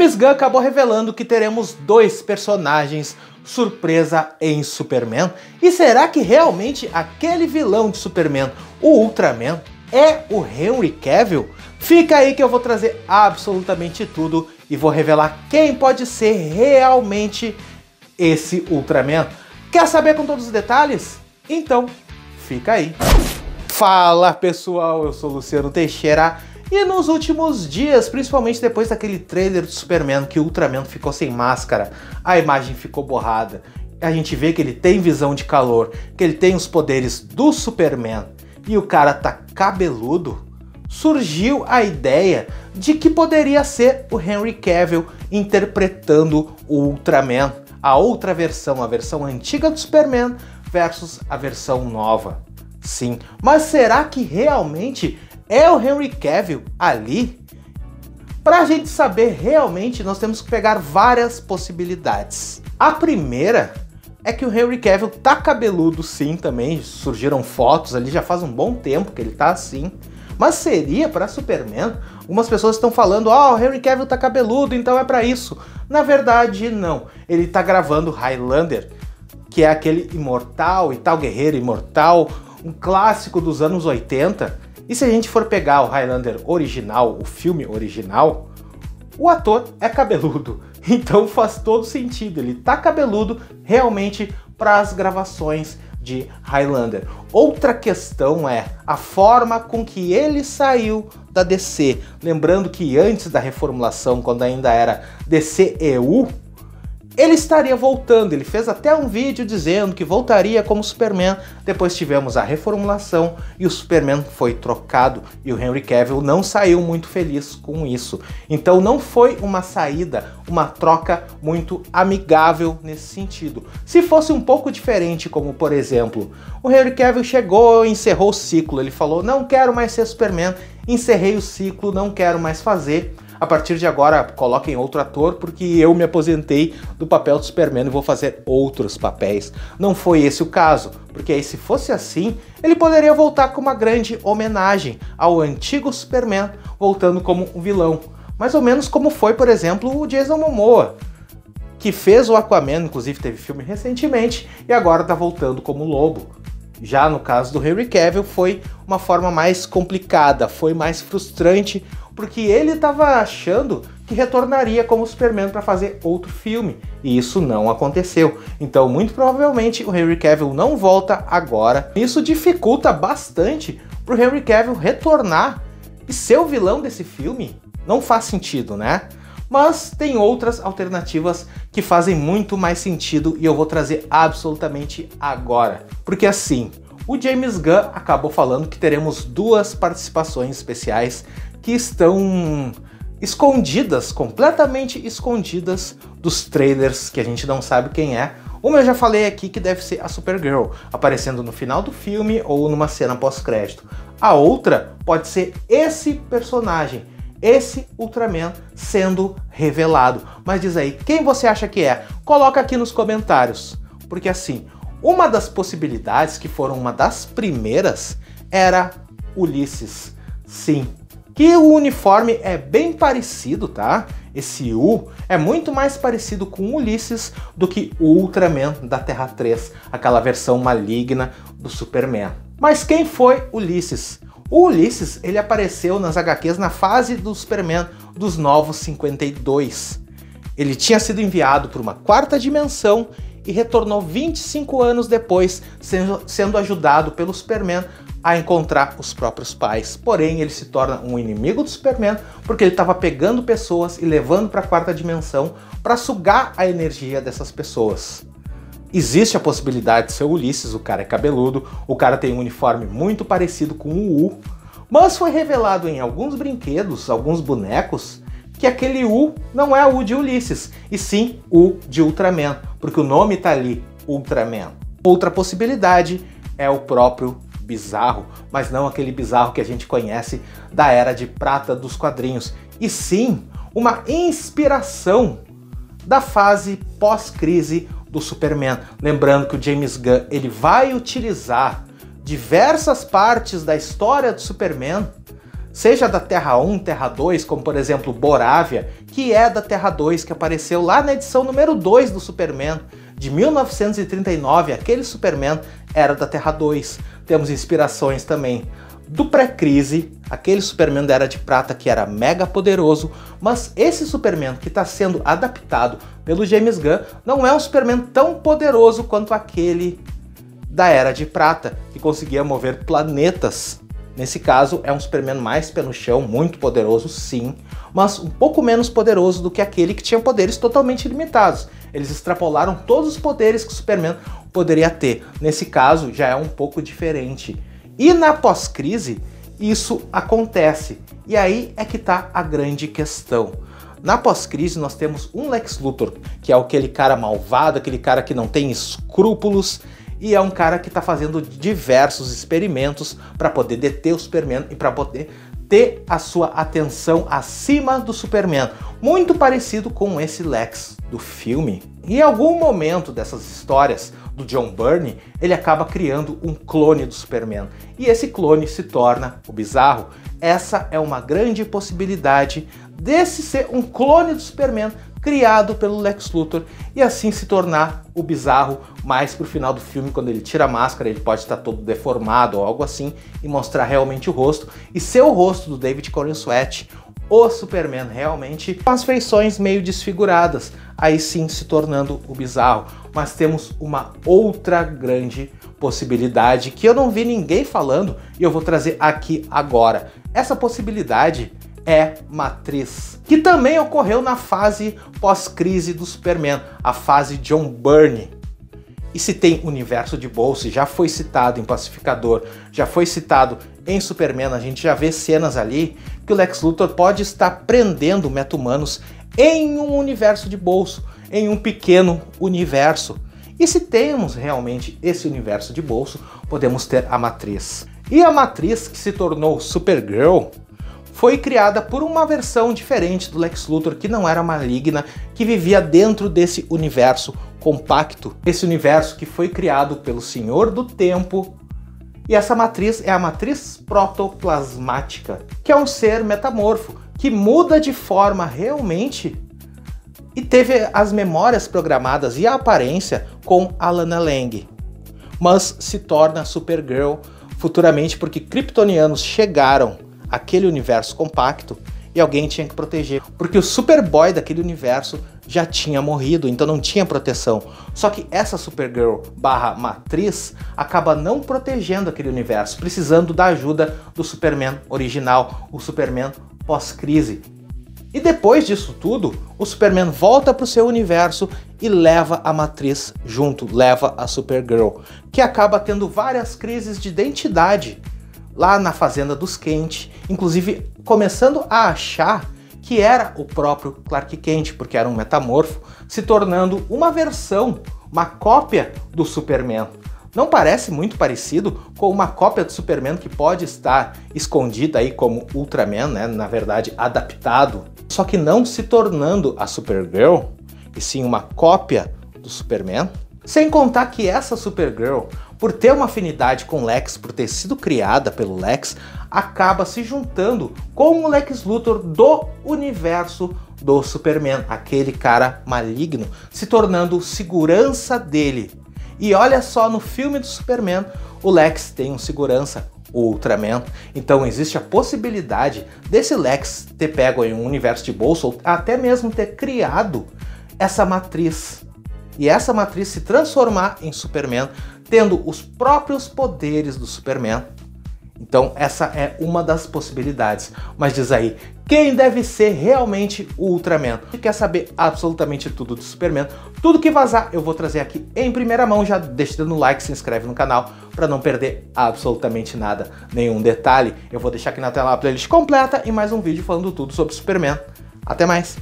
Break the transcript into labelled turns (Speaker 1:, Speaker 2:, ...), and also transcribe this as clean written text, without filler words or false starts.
Speaker 1: James Gunn acabou revelando que teremos dois personagens surpresa em Superman. E será que realmente aquele vilão de Superman, o Ultraman, é o Henry Cavill? Fica aí que eu vou trazer absolutamente tudo e vou revelar quem pode ser realmente esse Ultraman. Quer saber com todos os detalhes? Então, fica aí. Fala pessoal, eu sou Luciano Teixeira e nos últimos dias, principalmente depois daquele trailer do Superman que o Ultraman ficou sem máscara, a imagem ficou borrada, a gente vê que ele tem visão de calor, que ele tem os poderes do Superman e o cara tá cabeludo, surgiu a ideia de que poderia ser o Henry Cavill interpretando o Ultraman, a outra versão, a versão antiga do Superman versus a versão nova. Sim, mas será que realmente é o Henry Cavill ali? Pra gente saber realmente, nós temos que pegar várias possibilidades. A primeira é que o Henry Cavill tá cabeludo sim também, surgiram fotos ali, já faz um bom tempo que ele tá assim. Mas seria para Superman? Algumas pessoas estão falando, ó, o Henry Cavill tá cabeludo, então é para isso. Na verdade, não. Ele tá gravando Highlander, que é aquele imortal e tal, guerreiro imortal, um clássico dos anos 80. E se a gente for pegar o Highlander original, o filme original, o ator é cabeludo. Então faz todo sentido, ele tá cabeludo realmente para as gravações de Highlander. Outra questão é a forma com que ele saiu da DC. Lembrando que antes da reformulação, quando ainda era DCEU, ele estaria voltando, ele fez até um vídeo dizendo que voltaria como Superman. Depois tivemos a reformulação e o Superman foi trocado e o Henry Cavill não saiu muito feliz com isso. Então não foi uma saída, uma troca muito amigável nesse sentido. Se fosse um pouco diferente, como por exemplo, o Henry Cavill chegou e encerrou o ciclo, ele falou, não quero mais ser Superman, encerrei o ciclo, não quero mais fazer. A partir de agora, coloquem outro ator, porque eu me aposentei do papel do Superman e vou fazer outros papéis. Não foi esse o caso, porque aí se fosse assim, ele poderia voltar com uma grande homenagem ao antigo Superman, voltando como um vilão. Mais ou menos como foi, por exemplo, o Jason Momoa, que fez o Aquaman, inclusive teve filme recentemente, e agora tá voltando como Lobo. Já no caso do Henry Cavill foi uma forma mais complicada, foi mais frustrante, porque ele estava achando que retornaria como Superman para fazer outro filme, e isso não aconteceu. Então, muito provavelmente, o Henry Cavill não volta agora. Isso dificulta bastante para o Henry Cavill retornar e ser o vilão desse filme. Não faz sentido, né? Mas tem outras alternativas que fazem muito mais sentido e eu vou trazer absolutamente agora. Porque assim, o James Gunn acabou falando que teremos duas participações especiais que estão escondidas, completamente escondidas dos trailers, que a gente não sabe quem é. Uma eu já falei aqui que deve ser a Supergirl, aparecendo no final do filme ou numa cena pós-crédito. A outra pode ser esse personagem, esse Ultraman sendo revelado. Mas diz aí, quem você acha que é? Coloca aqui nos comentários. Porque assim, uma das possibilidades, que foram uma das primeiras, era Ulysses. Sim, que o uniforme é bem parecido, tá? Esse U é muito mais parecido com o Ulysses do que o Ultraman da Terra 3, aquela versão maligna do Superman. Mas quem foi Ulysses? O Ulysses, ele apareceu nas HQs na fase do Superman dos Novos 52. Ele tinha sido enviado para uma quarta dimensão e retornou 25 anos depois, sendo ajudado pelo Superman a encontrar os próprios pais. Porém, ele se torna um inimigo do Superman porque ele estava pegando pessoas e levando para a quarta dimensão para sugar a energia dessas pessoas. Existe a possibilidade de ser o Ulysses, o cara é cabeludo, o cara tem um uniforme muito parecido com o U, mas foi revelado em alguns brinquedos, alguns bonecos, que aquele U não é o U de Ulysses, e sim o de Ultraman, porque o nome tá ali, Ultraman. Outra possibilidade é o próprio Bizarro, mas não aquele Bizarro que a gente conhece da Era de Prata dos quadrinhos, e sim uma inspiração da fase pós-crise do Superman. Lembrando que o James Gunn ele vai utilizar diversas partes da história do Superman seja da Terra 1, Terra 2, como por exemplo Borávia, que é da Terra 2, que apareceu lá na edição número 2 do Superman, de 1939, aquele Superman era da Terra 2. Temos inspirações também do pré-crise, aquele Superman da Era de Prata que era mega poderoso, mas esse Superman que está sendo adaptado pelo James Gunn não é um Superman tão poderoso quanto aquele da Era de Prata, que conseguia mover planetas. Nesse caso é um Superman mais pé no chão, muito poderoso sim, mas um pouco menos poderoso do que aquele que tinha poderes totalmente limitados. Eles extrapolaram todos os poderes que o Superman poderia ter. Nesse caso já é um pouco diferente. E na pós-crise isso acontece. E aí é que está a grande questão. Na pós-crise nós temos um Lex Luthor, que é aquele cara malvado, aquele cara que não tem escrúpulos, e é um cara que está fazendo diversos experimentos para poder deter o Superman e para poder ter a sua atenção acima do Superman. Muito parecido com esse Lex do filme. E em algum momento dessas histórias do John Byrne, ele acaba criando um clone do Superman. E esse clone se torna o Bizarro. Essa é uma grande possibilidade desse ser um clone do Superman criado pelo Lex Luthor e assim se tornar o Bizarro mais pro final do filme, quando ele tira a máscara, ele pode estar todo deformado ou algo assim e mostrar realmente o rosto e ser o rosto do David Corenswet, o Superman realmente com as feições meio desfiguradas, aí sim se tornando o Bizarro. Mas temos uma outra grande possibilidade que eu não vi ninguém falando e eu vou trazer aqui agora. Essa possibilidade é Matriz, que também ocorreu na fase pós-crise do Superman, a fase John Byrne. E se tem universo de bolso, já foi citado em Pacificador, já foi citado em Superman, a gente já vê cenas ali que o Lex Luthor pode estar prendendo meta-humanos em um universo de bolso, em um pequeno universo. E se temos realmente esse universo de bolso, podemos ter a Matriz. E a Matriz, que se tornou Supergirl, foi criada por uma versão diferente do Lex Luthor, que não era maligna, que vivia dentro desse universo compacto. Esse universo que foi criado pelo Senhor do Tempo. E essa matriz é a matriz protoplasmática, que é um ser metamorfo, que muda de forma realmente e teve as memórias programadas e a aparência com a Lana Lang. Mas se torna Supergirl futuramente porque kryptonianos chegaram aquele universo compacto e alguém tinha que proteger, porque o Superboy daquele universo já tinha morrido, então não tinha proteção. Só que essa Supergirl / Matriz acaba não protegendo aquele universo, precisando da ajuda do Superman original, o Superman pós-crise. E depois disso tudo, o Superman volta para o seu universo e leva a Matriz junto, leva a Supergirl, que acaba tendo várias crises de identidade lá na fazenda dos Kent, inclusive começando a achar que era o próprio Clark Kent, porque era um metamorfo, se tornando uma versão, uma cópia do Superman. Não parece muito parecido com uma cópia do Superman que pode estar escondida aí como Ultraman, né? Na verdade adaptado, só que não se tornando a Supergirl, e sim uma cópia do Superman. Sem contar que essa Supergirl, por ter uma afinidade com Lex, por ter sido criada pelo Lex, acaba se juntando com o Lex Luthor do universo do Superman, aquele cara maligno, se tornando segurança dele. E olha só, no filme do Superman, o Lex tem um segurança, o Ultraman. Então existe a possibilidade desse Lex ter pego em um universo de bolso, ou até mesmo ter criado essa matriz. E essa matriz se transformar em Superman, tendo os próprios poderes do Superman. Então essa é uma das possibilidades. Mas diz aí, quem deve ser realmente o Ultraman? Se quer saber absolutamente tudo do Superman, tudo que vazar eu vou trazer aqui em primeira mão. Já deixa no like, se inscreve no canal para não perder absolutamente nada, nenhum detalhe. Eu vou deixar aqui na tela a playlist completa e mais um vídeo falando tudo sobre Superman. Até mais!